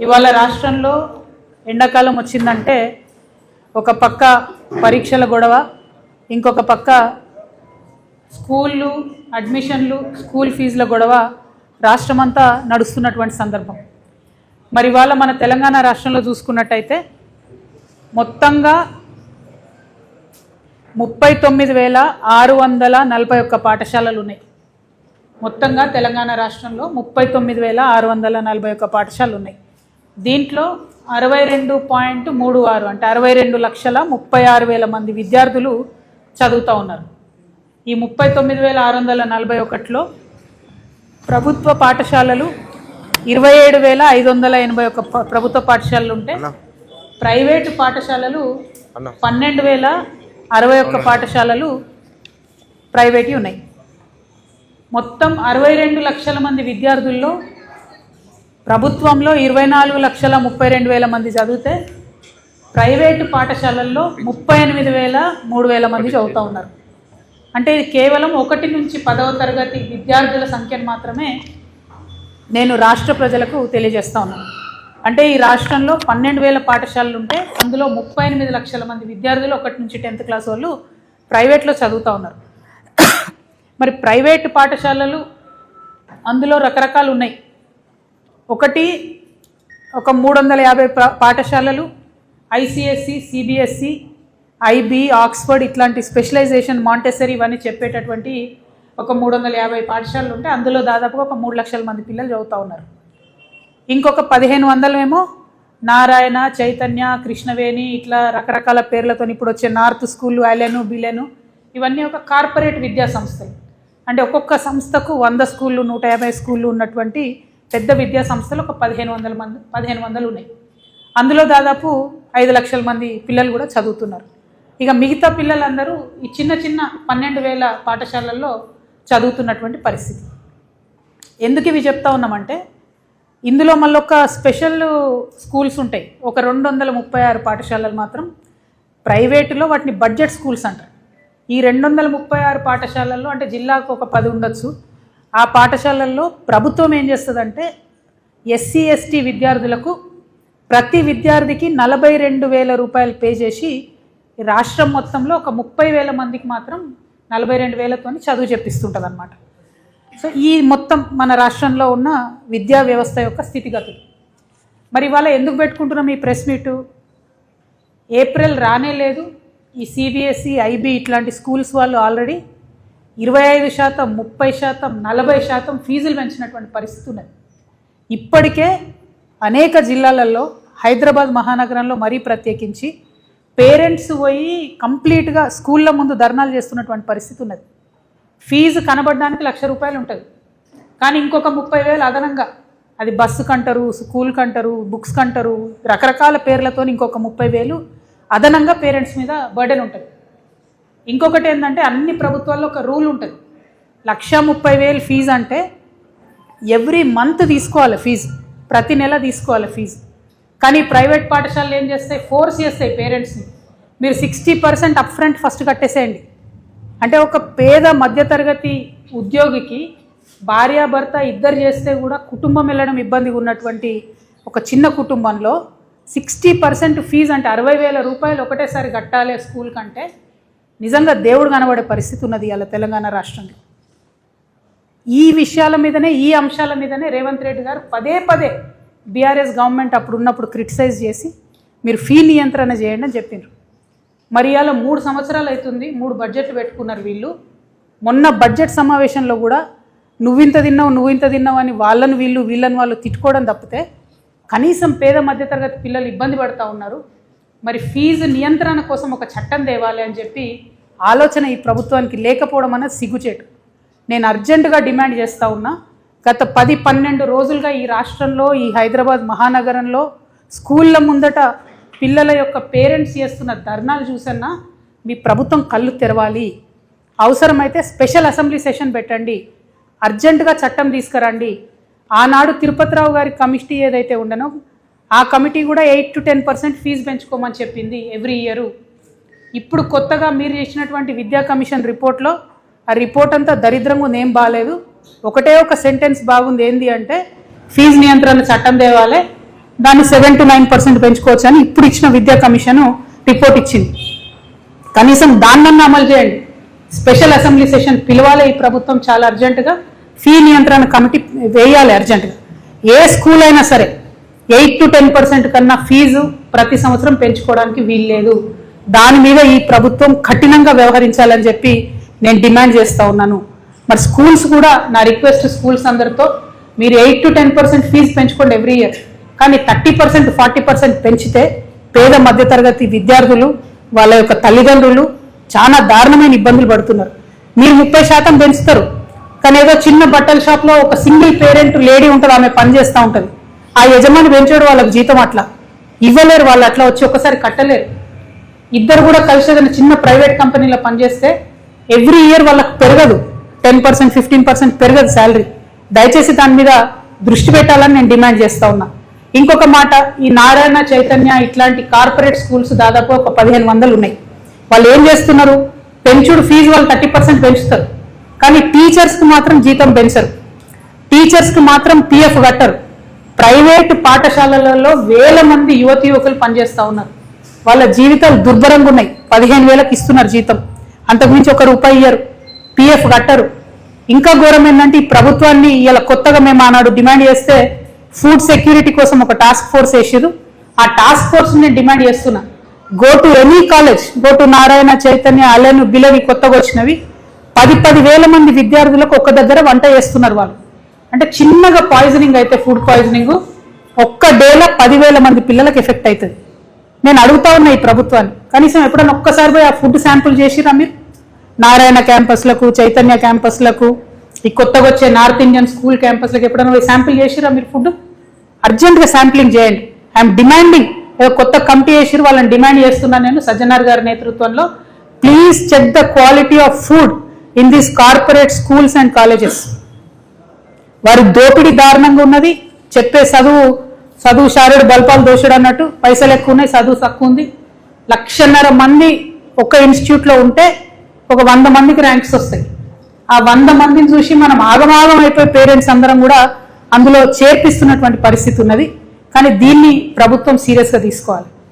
ఇవాళ రాష్ట్రంలో ఎండాకాలం వచ్చిందంటే ఒక పక్క పరీక్షల గొడవ, ఇంకొక పక్క స్కూళ్ళు అడ్మిషన్లు, స్కూల్ ఫీజుల గొడవ రాష్ట్రమంతా నడుస్తున్నటువంటి సందర్భం. మరి ఇవాళ మన తెలంగాణ రాష్ట్రంలో చూసుకున్నట్టయితే మొత్తంగా 39,641 పాఠశాలలు ఉన్నాయి. మొత్తంగా తెలంగాణ రాష్ట్రంలో 39,641 పాఠశాలలు ఉన్నాయి. దీంట్లో 62.36 అంటే 62,36,000 మంది విద్యార్థులు చదువుతూ ఉన్నారు. ఈ 39,641లో ప్రభుత్వ పాఠశాలలు 27,581 ప్రభుత్వ పాఠశాలలు ఉంటే ప్రైవేటు పాఠశాలలు 12,061 పాఠశాలలు ప్రైవేట్ ఉన్నాయి. మొత్తం 62 లక్షల మంది విద్యార్థుల్లో ప్రభుత్వంలో 24,32,000 మంది చదివితే ప్రైవేటు పాఠశాలల్లో 38,000 మంది చదువుతూ ఉన్నారు. అంటే ఇది కేవలం 1 నుంచి 10వ తరగతి విద్యార్థుల సంఖ్యను మాత్రమే నేను రాష్ట్ర ప్రజలకు తెలియజేస్తూ ఉన్నాను. అంటే ఈ రాష్ట్రంలో 12,000 పాఠశాలలు ఉంటే అందులో 38 లక్షల మంది విద్యార్థులు 1 నుంచి 10th క్లాస్ వాళ్ళు ప్రైవేట్లో చదువుతూ ఉన్నారు. మరి ప్రైవేటు పాఠశాలలు అందులో రకరకాలు ఉన్నాయి. ఒకటి ఒక 350 పాఠశాలలు ఐసిఎస్సి, సిబిఎస్సి, ఐబీ, ఆక్స్ఫర్డ్ ఇట్లాంటి స్పెషలైజేషన్, మాంటెసరీ ఇవన్నీ చెప్పేటటువంటి ఒక 350 పాఠశాలలు ఉంటే అందులో దాదాపుగా ఒక 3 లక్షల మంది పిల్లలు చదువుతూ ఉన్నారు. ఇంకొక 1,500 ఏమో నారాయణ, చైతన్య, కృష్ణవేణి ఇట్లా రకరకాల పేర్లతో ఇప్పుడు వచ్చే నార్త్ స్కూల్, ఐలెను, బిలెను ఇవన్నీ ఒక కార్పొరేట్ విద్యా సంస్థలు. అంటే ఒక్కొక్క సంస్థకు 100 స్కూళ్ళు, 150 స్కూళ్ళు ఉన్నటువంటి పెద్ద విద్యా సంస్థలు ఒక 1,500 ఉన్నాయి. అందులో దాదాపు 5 లక్షల మంది పిల్లలు కూడా చదువుతున్నారు. ఇక మిగతా పిల్లలందరూ ఈ చిన్న చిన్న 12,000 పాఠశాలల్లో చదువుతున్నటువంటి పరిస్థితి. ఎందుకు ఇవి చెప్తా ఉన్నామంటే ఇందులో మళ్ళీ ఒక స్పెషల్ స్కూల్స్ ఉంటాయి. ఒక 236 పాఠశాలలు మాత్రం ప్రైవేటులో వాటిని బడ్జెట్ స్కూల్స్ అంటారు. ఈ 236 పాఠశాలల్లో అంటే జిల్లాకు ఒక 10 ఉండొచ్చు. ఆ పాఠశాలల్లో ప్రభుత్వం ఏం చేస్తుందంటే ఎస్సీ, ఎస్టీ విద్యార్థులకు ప్రతి విద్యార్థికి 42,000 రూపాయలు పే చేసి రాష్ట్రం మొత్తంలో ఒక 30,000 మందికి మాత్రం 42,000తో చదువు చెప్పిస్తుంటుంది అన్నమాట. సో ఈ మొత్తం మన రాష్ట్రంలో ఉన్న విద్యా వ్యవస్థ యొక్క స్థితిగతులు. మరి ఇవాళ ఎందుకు పెట్టుకుంటున్నాం ఈ ప్రెస్ మీటు? ఏప్రిల్ రానే లేదు. ఈ సిబిఎస్ఈ, ఐబీ ఇట్లాంటి స్కూల్స్ వాళ్ళు ఆల్రెడీ 25%, 30%, 40% ఫీజులు పెంచినటువంటి పరిస్థితి ఉన్నది. ఇప్పటికే అనేక జిల్లాలలో, హైదరాబాద్ మహానగరంలో మరీ ప్రత్యేకించి పేరెంట్స్ పోయి కంప్లీట్గా స్కూళ్ళ ముందు ధర్నాలు చేస్తున్నటువంటి పరిస్థితి ఉన్నది. ఫీజు కనబడడానికి ₹1,00,000 ఉంటుంది, కానీ ఇంకొక 30,000 అదనంగా, అది బస్సు కంటారు, స్కూల్ కంటారు, బుక్స్ కంటారు, రకరకాల పేర్లతో ఇంకొక 30,000 అదనంగా పేరెంట్స్ మీద బర్డెన్ ఉంటుంది. ఇంకొకటి ఏంటంటే అన్ని ప్రభుత్వాల్లో ఒక రూల్ ఉంటుంది. 1,30,000 ఫీజు అంటే ఎవ్రీ మంత్ తీసుకోవాలి ఫీజు, ప్రతి నెల తీసుకోవాలి ఫీజు. కానీ ప్రైవేట్ పాఠశాలలు ఏం చేస్తాయి? ఫోర్స్ చేస్తాయి పేరెంట్స్ని, మీరు 60% అప్ఫ్రంట్ ఫస్ట్ కట్టేసేయండి. అంటే ఒక పేద మధ్యతరగతి ఉద్యోగికి భార్యాభర్త ఇద్దరు చేస్తే కూడా కుటుంబం వెళ్ళడం ఇబ్బందిగా ఉన్నటువంటి ఒక చిన్న కుటుంబంలో 60% ఫీజు అంటే 60,000 రూపాయలు ఒకటేసారి కట్టాలి స్కూల్ కంటే నిజంగా దేవుడు కనబడే పరిస్థితి ఉన్నది ఇవాళ తెలంగాణ రాష్ట్రంలో. ఈ విషయాల మీదనే, ఈ అంశాల మీదనే రేవంత్ రెడ్డి గారు పదే బీఆర్ఎస్ గవర్నమెంట్ అప్పుడు ఉన్నప్పుడు క్రిటిసైజ్ చేసి మీరు ఫీ నియంత్రణ చేయండి అని చెప్పిండ్రు. మరి ఇవాళ 3 సంవత్సరాలు అవుతుంది, 3 బడ్జెట్లు పెట్టుకున్నారు వీళ్ళు. మొన్న బడ్జెట్ సమావేశంలో కూడా నువ్వింత తిన్నావు అని వాళ్ళని వాళ్ళు తిట్టుకోవడం తప్పితే కనీసం పేద మధ్యతరగతి పిల్లలు ఇబ్బంది పడుతూ ఉన్నారు. మరి ఫీజు నియంత్రణ కోసం ఒక చట్టం తేవాలి అని చెప్పి ఆలోచన ఈ ప్రభుత్వానికి లేకపోవడం అనేది సిగ్గుచేటు. నేను అర్జెంటుగా డిమాండ్ చేస్తూ ఉన్నా. గత 10-12 రోజులుగా ఈ రాష్ట్రంలో, ఈ హైదరాబాద్ మహానగరంలో స్కూళ్ళ ముందట పిల్లల యొక్క పేరెంట్స్ చేస్తున్న ధర్నాలు చూసన్నా మీ ప్రభుత్వం కళ్ళు తెరవాలి. అవసరమైతే స్పెషల్ అసెంబ్లీ సెషన్ పెట్టండి, అర్జెంటుగా చట్టం తీసుకురండి. ఆనాడు తిరుపతిరావు గారి కమిటీ ఏదైతే ఉండనో ఆ కమిటీ కూడా 8 to 10% ఫీజు పెంచుకోమని చెప్పింది ఎవ్రీ ఇయర్. ఇప్పుడు కొత్తగా మీరు చేసినటువంటి విద్యా కమిషన్ రిపోర్ట్లో ఆ రిపోర్ట్ అంతా దరిద్రంగా ఉంది, ఏం బాగాలేదు. ఒకటే ఒక సెంటెన్స్ బాగుంది, ఏంది అంటే ఫీజు నియంత్రణ చట్టం తేవాలి, దాన్ని 7 to 9% పెంచుకోవచ్చు అని ఇప్పుడు ఇచ్చిన విద్యా కమిషన్ రిపోర్ట్ ఇచ్చింది. కనీసం దాన్నన్నా అమలు చేయండి. స్పెషల్ అసెంబ్లీ సెషన్ పిలవాలి ఈ ప్రభుత్వం చాలా అర్జెంటుగా. ఫీ నియంత్రణ కమిటీ వేయాలి అర్జెంటుగా. ఏ స్కూల్ అయినా సరే 8 to 10% కన్నా ఫీజు ప్రతి సంవత్సరం పెంచుకోవడానికి వీల్లేదు. దాని మీద ఈ ప్రభుత్వం కఠినంగా వ్యవహరించాలని చెప్పి నేను డిమాండ్ చేస్తూ ఉన్నాను. మరి స్కూల్స్ కూడా నా రిక్వెస్ట్ స్కూల్స్ అందరితో, మీరు 8 to 10% ఫీజు పెంచుకోండి ఎవ్రీ ఇయర్, కానీ 30% 40% పెంచితే పేద మధ్యతరగతి విద్యార్థులు వాళ్ళ యొక్క తల్లిదండ్రులు చాలా దారుణమైన ఇబ్బందులు పడుతున్నారు. మీరు 30% పెంచుతారు, కానీ ఏదో చిన్న బట్టల షాప్లో ఒక సింగిల్ పేరెంట్ లేడీ ఉంటుంది, ఆమె పని చేస్తూ ఉంటుంది. ఆ యజమాని పెంచాడు వాళ్ళకి జీతం అట్లా ఇవ్వలేరు, వాళ్ళు అట్లా వచ్చి ఒకసారి కట్టలేరు. ఇద్దరు కూడా కలిసి ఏదైనా చిన్న ప్రైవేట్ కంపెనీలో పనిచేస్తే ఎవ్రీ ఇయర్ వాళ్ళకి పెరగదు, 10% 15% పెరగదు శాలరీ. దయచేసి దాని మీద దృష్టి పెట్టాలని నేను డిమాండ్ చేస్తా ఉన్నా. ఇంకొక మాట, ఈ నారాయణ చైతన్య ఇట్లాంటి కార్పొరేట్ స్కూల్స్ దాదాపు ఒక 1500 ఉన్నాయి. వాళ్ళు ఏం చేస్తున్నారు, పెంచుడు ఫీజు వాళ్ళు 30% పెంచుతారు, కానీ టీచర్స్కి మాత్రం జీతం పెంచరు, టీచర్స్కి మాత్రం పిఎఫ్ కట్టరు. ప్రైవేట్ పాఠశాలలలో వేల మంది యువతి యువకులు పనిచేస్తూ ఉన్నారు. వాళ్ళ జీవితాలు దుర్భరంగా ఉన్నాయి. 15,000కి ఇస్తున్నారు జీతం, అంతకుమించి ₹1 ఇయ్యరు, పిఎఫ్ కట్టరు. ఇంకా ఘోరం ఏంటంటే ఈ ప్రభుత్వాన్ని ఇలా కొత్తగా మేము ఆనాడు డిమాండ్ చేస్తే ఫుడ్ సెక్యూరిటీ కోసం ఒక టాస్క్ ఫోర్స్ వేసారు. ఆ టాస్క్ ఫోర్స్ నేను డిమాండ్ చేస్తున్నా, go to any college, go to Narayana Chaitanya Allen బిలవి కొత్తగా వచ్చినవి 10,000 మంది విద్యార్థులకు ఒక్క దగ్గర వంట చేస్తున్నారు వాళ్ళు. అంటే చిన్నగా పాయిజనింగ్ అయితే ఫుడ్ పాయిజనింగ్ ఒక్క డేలో 10,000 మంది పిల్లలకు ఎఫెక్ట్ అవుతుంది. నేను అడుగుతా ఉన్నా ఈ ప్రభుత్వాన్ని, కనీసం ఎప్పుడన్నా ఒక్కసారి పోయి ఆ ఫుడ్ శాంపుల్ చేసిరా మీరు? నారాయణ క్యాంపస్లకు, చైతన్య క్యాంపస్లకు, ఈ కొత్తగా వచ్చే నార్త్ ఇండియన్ స్కూల్ క్యాంపస్లకు ఎప్పుడైనా పోయి శాంపిల్ చేసిరా మీరు? ఫుడ్ అర్జెంట్గా శాంప్లింగ్ చేయండి. ఐఎమ్ డిమాండింగ్, కొత్త కమిటీ చేసిరు, వాళ్ళని డిమాండ్ చేస్తున్నాను నేను సజ్జనార్ గారి నేతృత్వంలో. Please check the quality of food in these corporate schools and colleges. వారి దోపిడీ దారుణంగా ఉన్నది. చెప్పే చదువు శారుడు బల్పాలు దోషుడు అన్నట్టు, పైసలు ఎక్కువ ఉన్నాయి, చదువు తక్కువ ఉంది. 1,50,000 మంది ఒక ఇన్స్టిట్యూట్లో ఉంటే ఒక 100 మందికి ర్యాంక్స్ వస్తాయి. ఆ 100 మందిని చూసి మనం ఆగమాగం అయిపోయి పేరెంట్స్ అందరం కూడా అందులో చేర్పిస్తున్నటువంటి పరిస్థితి ఉన్నది. కానీ దీన్ని ప్రభుత్వం సీరియస్గా తీసుకోవాలి.